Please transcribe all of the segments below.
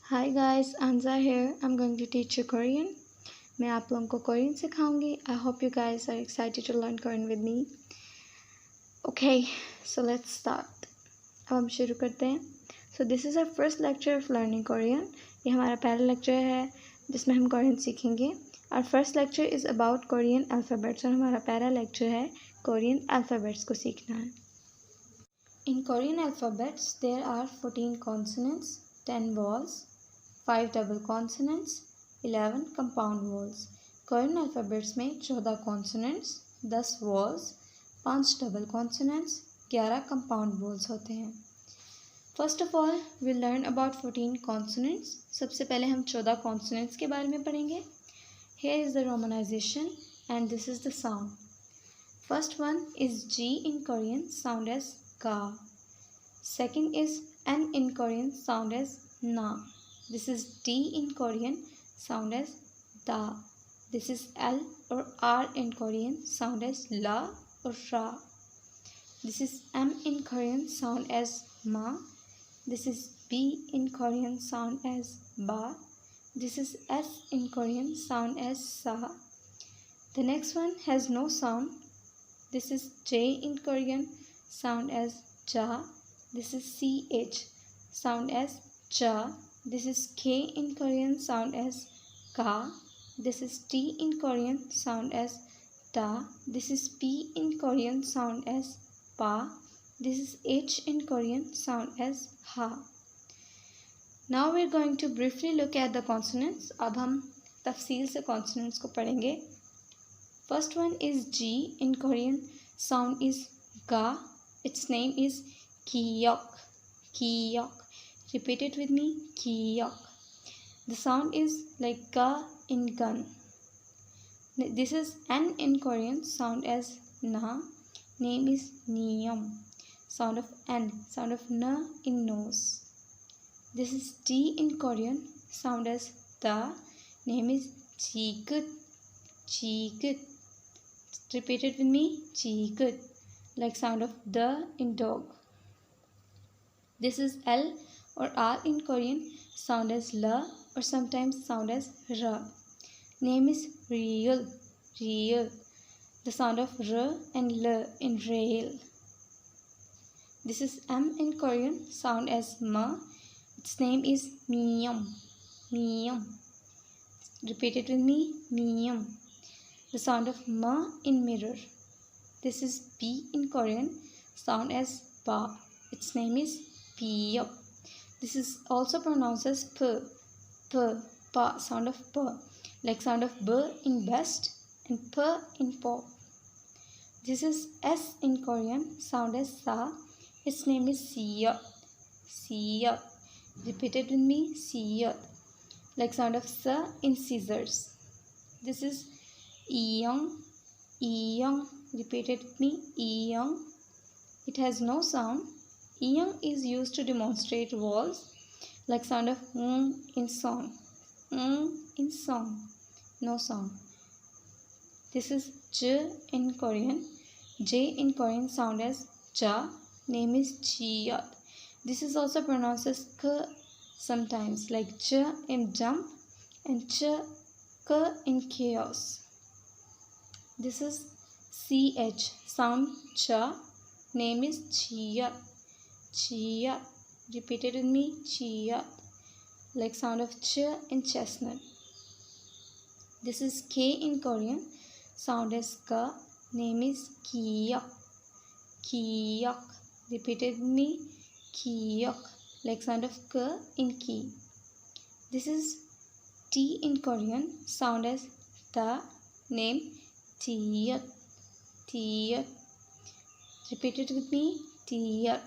Hi guys, Anza here. I'm going to teach you Korean. मैं आप लोगों को Korean सिखाऊंगी. I hope you guys are excited to learn Korean with me. Okay, so let's start. अब हम शुरू करते हैं. So this is our first lecture of learning Korean. ये हमारा पहला लेक्चर है जिसमें हम कोरियन सीखेंगे. Our first lecture is about Korean alphabets और हमारा पहला लेक्चर है कोरियन alphabets को सीखना है. In Korean alphabets, there are 14 consonants, 10 vowels, 5 double consonants, 11 compound vowels. Korean alphabets में 14 consonants, 10 vowels, 5 double consonants, 11 compound vowels होते हैं. First of all, we'll learn about 14 consonants. सबसे पहले हम 14 consonants के बारे में पढ़ेंगे. Here is the romanization and this is the sound. First one is G in Korean, sound as ga. Second is N in Korean, sound as na. This is D in Korean, sound as da. This is L or R in Korean, sound as la or ra. This is M in Korean, sound as ma. This is B in Korean, sound as ba. This is S in Korean, sound as sa. The next one has no sound. This is J in Korean, sound as ja. This is CH, sound as cha. This is K in Korean, sound as ka. This is T in Korean, sound as ta. This is P in Korean, sound as pa. This is H in Korean, sound as ha. Now we are going to briefly look at the consonants. अब हम तफसील से consonants को पढ़ेंगे. First one is G in Korean, sound is ga. Its name is Kiyok. Kiyok. Repeat it with me. Kiyok. The sound is like ga in gun. This is N in Korean, sound as na. Name is Niyam. Sound of N. Sound of na in nose. This is D in Korean, sound as da. Name is Jikut. Jikut. Repeat it with me. Jikut. Like sound of the in dog. This is L or R in Korean, sound as la or sometimes sound as ra. Name is real. Real. The sound of r and l in rail. This is M in Korean, sound as ma. Its name is miyam. Miyam. Repeat it with me. Miyam. The sound of ma in mirror. This is P in Korean, sound as pa. Its name is piyap. This is also pronounced as p. P. Pa. Sound of p. Like sound of b in best and p in pop. This is S in Korean, sound as sa. Its name is siya. Siya. Repeat it with me. Siya. Like sound of sa in scissors. This is iyang. Iyang. Repeat it with me. Iyang. It has no sound. Iyang is used to demonstrate vowels like sound of in song. In song. No sound. This is J in Korean. J in Korean sound as ja. Name is Chiyat. This is also pronounced as k sometimes like ch in jump and k in chaos. This is CH sound cha. Name is Chiyat. Chiyat. Repeat it with me. Chiyat. Like sound of ch in chestnut. This is K in Korean. Sound as ka. Name is Kiyak. Kiyak. Repeat it with me. Kiyak. Like sound of k in ki. This is T in Korean. Sound as ta. Name Tiyat. Tiyat. Repeat it with me. Tiyat.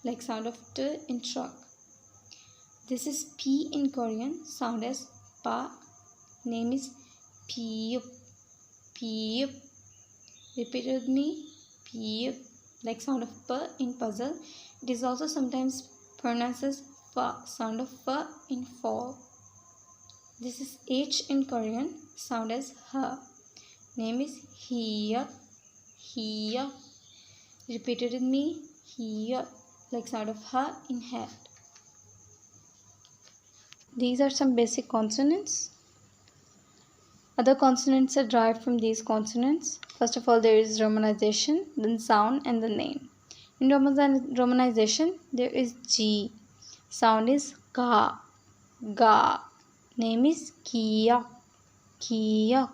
Like sound of t in truck. This is P in Korean, sound as pa. Name is piyup. Piyup. Repeat it with me. Piyup. Like sound of p in puzzle. It is also sometimes pronounced as fa. Sound of fa in fall. This is H in Korean, sound as ha. Name is hiya. Hiya. Repeat it with me. Hiya. Like sound of ha in hat. these are some basic consonants. Other consonants are derived from these consonants. First of all, there is romanization, then sound, and the name. In romanization, there is G. Sound is Ga. Ga. Name is Kia. Kia.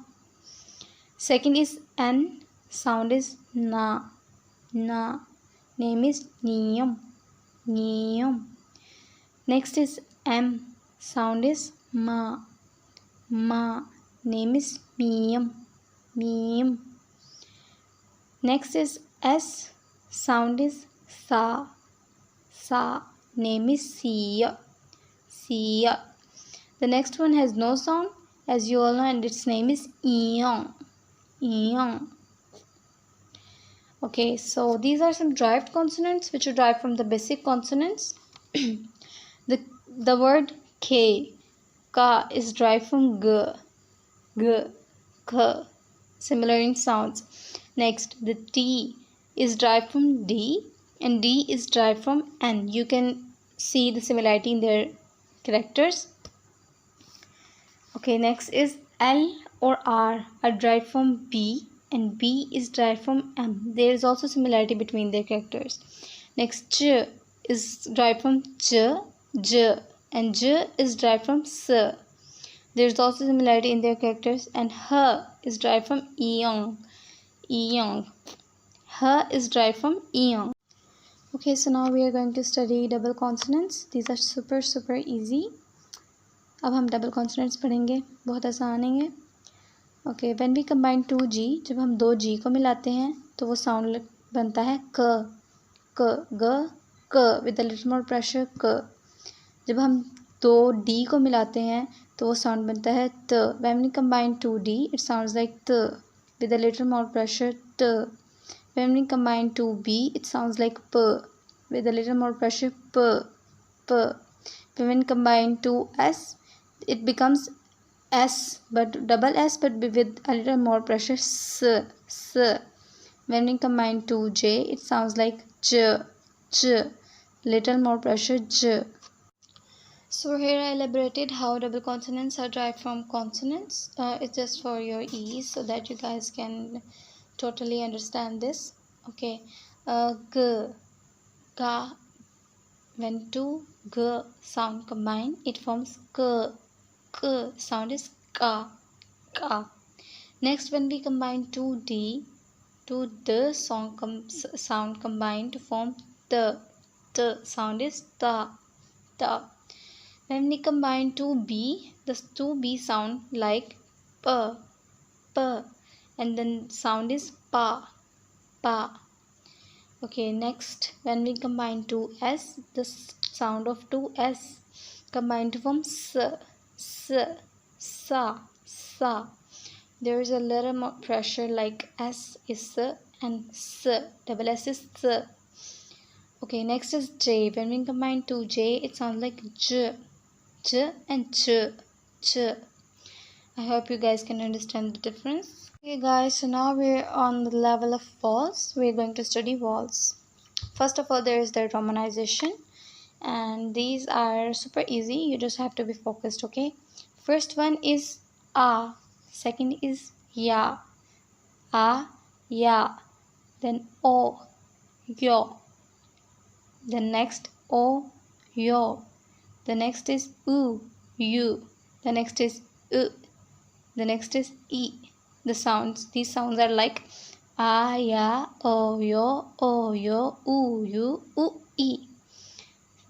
Second is N. Sound is Na. Na. Name is Niyam. Niyam. Next is M. Sound is Ma. Ma. Name is Miyam. Miyam. Next is S. Sound is Sa. Sa. Name is Siya. Siya. The next one has no sound, as you all know, and its name is Iyang. Iyang. Okay, so these are some derived consonants which are derived from the basic consonants. the word K, Ka, is derived from G. G, K, similar in sounds. Next, the T is derived from D, and D is derived from N. You can see the similarity in their characters. Okay, next is L or R are derived from B, and B is derived from M. There is also similarity between their characters. Next, J is derived from J, J, and J is derived from S. There is also similarity in their characters. And H is derived from Eong. Eong. H is derived from Eong. Okay, so now we are going to study double consonants. These are super easy. अब हम double consonants पढ़ेंगे, बहुत आसान है ये. Okay, when we combine 2G, जब हम 2G को मिलाते हैं तो वो साउंड बनता है क. क, ग, क with a little more pressure क. जब हम 2D को मिलाते हैं तो वो साउंड बनता है त. When we combine 2D, it sounds like त with a little more pressure त. When we combine 2B, it sounds like प with a little more pressure प. प. When we combine 2S, it becomes S, but double S, but with a little more pressure, S, S. When we combine 2J, it sounds like J, J, little more pressure, J. So here I elaborated how double consonants are derived from consonants. It's just for your ease so that you guys can totally understand this. Okay, G, Ga. When two G sound combine, it forms K. K sound is Ka. Ka. Next, when we combine 2D, to the sound combine to form T. T sound is Ta. Ta. When we combine 2B, the 2B sound like P. P. And then sound is Pa. Pa. Okay, next, when we combine 2S, the sound of 2S combined to form S. S, Sa, Sa. There is a little more pressure like S is S and S, double S is S. Okay, next is J. When we combine 2J, it sounds like J, J and Ch, Ch. I hope you guys can understand the difference. Okay guys, so now we're on the level of vowels. We're going to study vowels. First of all, there is the romanization, and these are super easy. You just have to be focused. Okay, first one is A, second is Ya, A, Ya, then O, Yo, the next O, Yo, the next is U, You, the next is U, the next is E. These sounds are like A, Ya, O, Yo, U, You, U, E.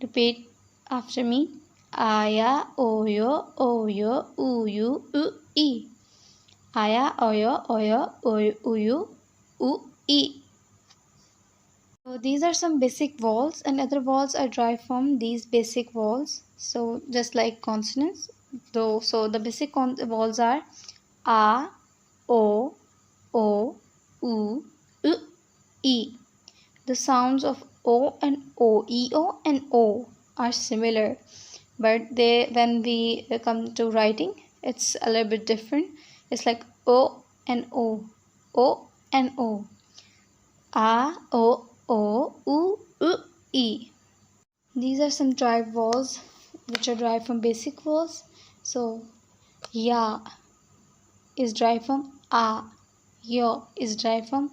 Repeat after me. Aya, oyo, uyu, ui. Aya, oyo, uyu, ui. So these are some basic vowels, and other vowels are derived from these basic vowels. So just like consonants, though. So the basic vowels are A, O, U, E. The sounds of O and O, E-O and O are similar, but when we come to writing, it's a little bit different. It's like O and O, O and O. A, O, U, E. These are some derived vowels which are derived from basic vowels. So ya is derived from a, yo is derived from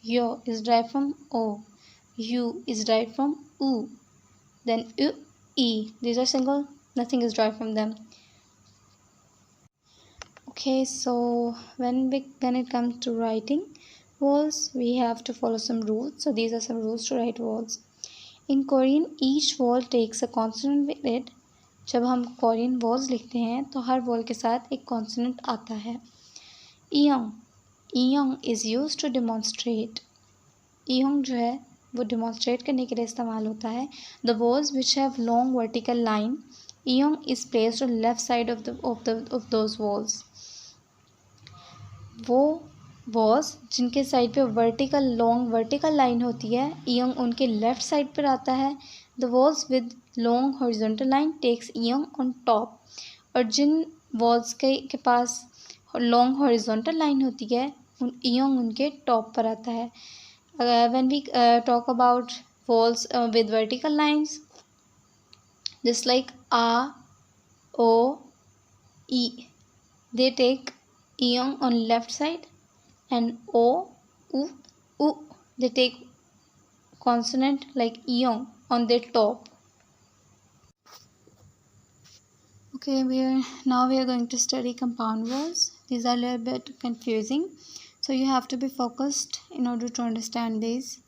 yo is derived from o, u is derived from u, then u, e. These are single, nothing is derived from them. Okay, so when it comes to writing vowels, we have to follow some rules. So these are some rules to write vowels. In Korean, each vowel takes a consonant with it. जब हम Korean walls लिखते हैं तो हर wall के साथ एक consonant आता है. ईयोंग, ईयोंग इज़ यूज टू डिमॉन्स्ट्रेट. ईयोंग जो है वो डिमॉन्स्ट्रेट करने के लिए इस्तेमाल होता है. The vowels which have long vertical line, ieung is placed on left side of those vowels. वो वॉल्स जिनके साइड पे लॉन्ग वर्टिकल लाइन होती है, ईयोंग उनके लेफ्ट साइड पर आता है. The vowels with long horizontal line takes ieung on top. और जिन वॉल्स के पास लॉन्ग हॉरिजॉन्टल लाइन होती है, ईयोंग उनके टॉप पर आता है. When we talk about walls with vertical lines, just like आ, ओ, ई, they take ईयोंग on left side, and o, u, they take consonant like ईयोंग on their top. Okay, now we are going to study compound words. These are a little bit confusing, so you have to be focused in order to understand these.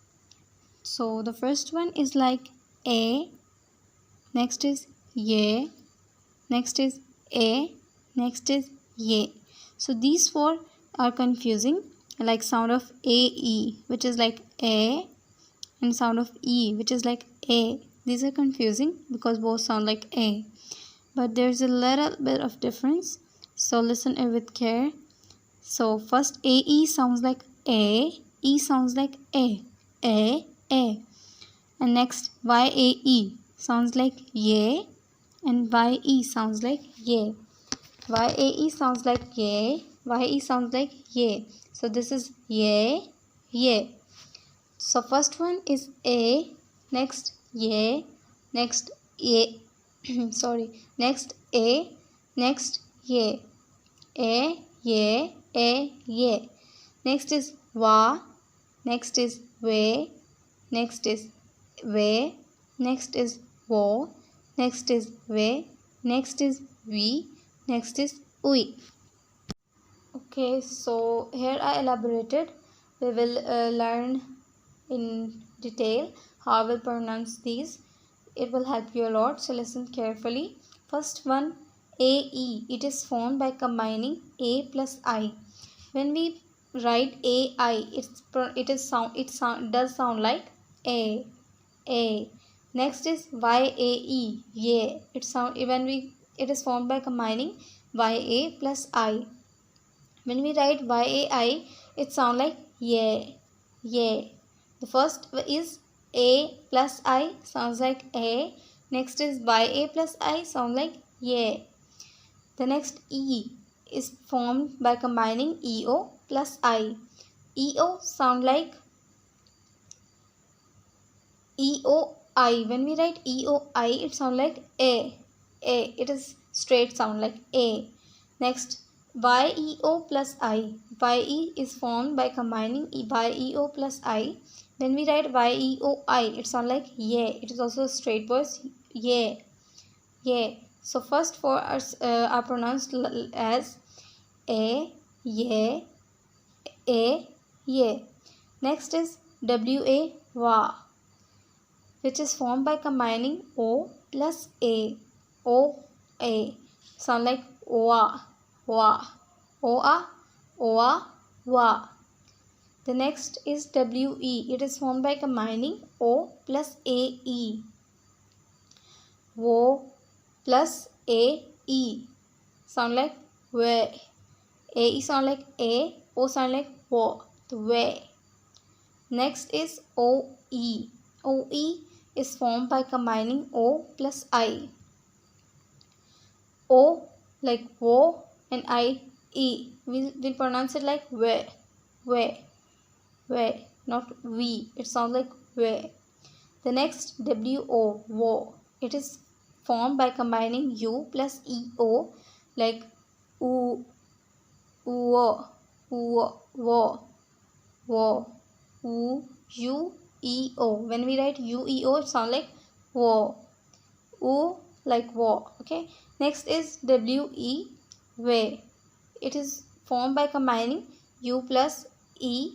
So the first one is like a, next is ye, next is a, next is ye. So these four are confusing, like sound of AE, which is like A, and sound of E, which is like A. These are confusing because both sound like A. But there's a little bit of difference. So listen it with care. So first AE sounds like A, E sounds like A. And next YAE sounds like Ye, and YE sounds like Ye. YAE sounds like ye, YE sounds like ye. So this is ye, ye. So first one is a, next ye, next ye, sorry, next a, next ye, ye. Next is wa, next is we, next is we, next is wo, next is we, next is we, next is we. Okay, so here I elaborated. We will learn in detail how I will pronounce these. It will help you a lot, so listen carefully. First one, AE. It is formed by combining A plus I. When we write AI, it does sound like A. Next is YAE. Yeah. It is formed by combining YA plus I. When we write YAI, it sounds like yeah. The first is A plus I, sounds like A. Next is YA plus I, sounds like yeah. The next E is formed by combining EO plus I. EO sound like EOI. When we write EOI, it sounds like A. It is straight sound like A. Next, YEO plus I. YE is formed by combining YEO plus I. When we write YEOI, it sounds like yeah. It is also a straight voice, yeah. So first four are pronounced as A, yeah, A, yeah. Next is WA, wa, which is formed by combining O plus A. Sound like wa. Oa, wa. The next is WE. It is formed by combining O plus AE. Wo plus AE. Sound like we. AE sound like A. O sound like wo. The way. Next is OE. OE is formed by combining O plus I. O like wo, and I, E. We'll pronounce it like we, not we. It sounds like we. The next WO, wo. It is formed by combining U plus EO, like U, wo, wo, wo, wo, U, U, E, O. When we write U, E, O, it sounds like wo. U like wo. Okay. Next is W, E, way. It is formed by combining U plus E,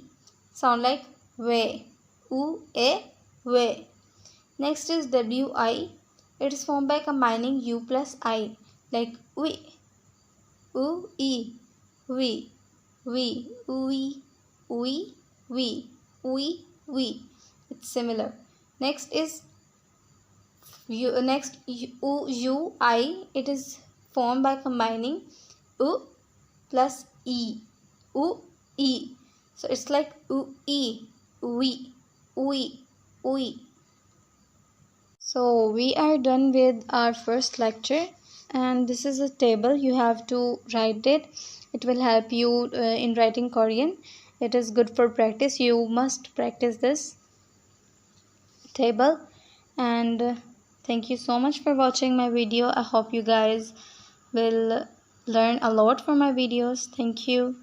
sound like way. U, A, way. Next is WI. It is formed by combining U plus I, like we. U, E, we, we, we, we, we. It's similar. Next is U, I. It is formed by combining U plus E. U, E. So it's like U, E, we. So we are done with our first lecture, and this is a table. You have to write it. It will help you in writing Korean. It is good for practice. You must practice this table. And thank you so much for watching my video. I hope you guys will learn a lot from my videos. Thank you.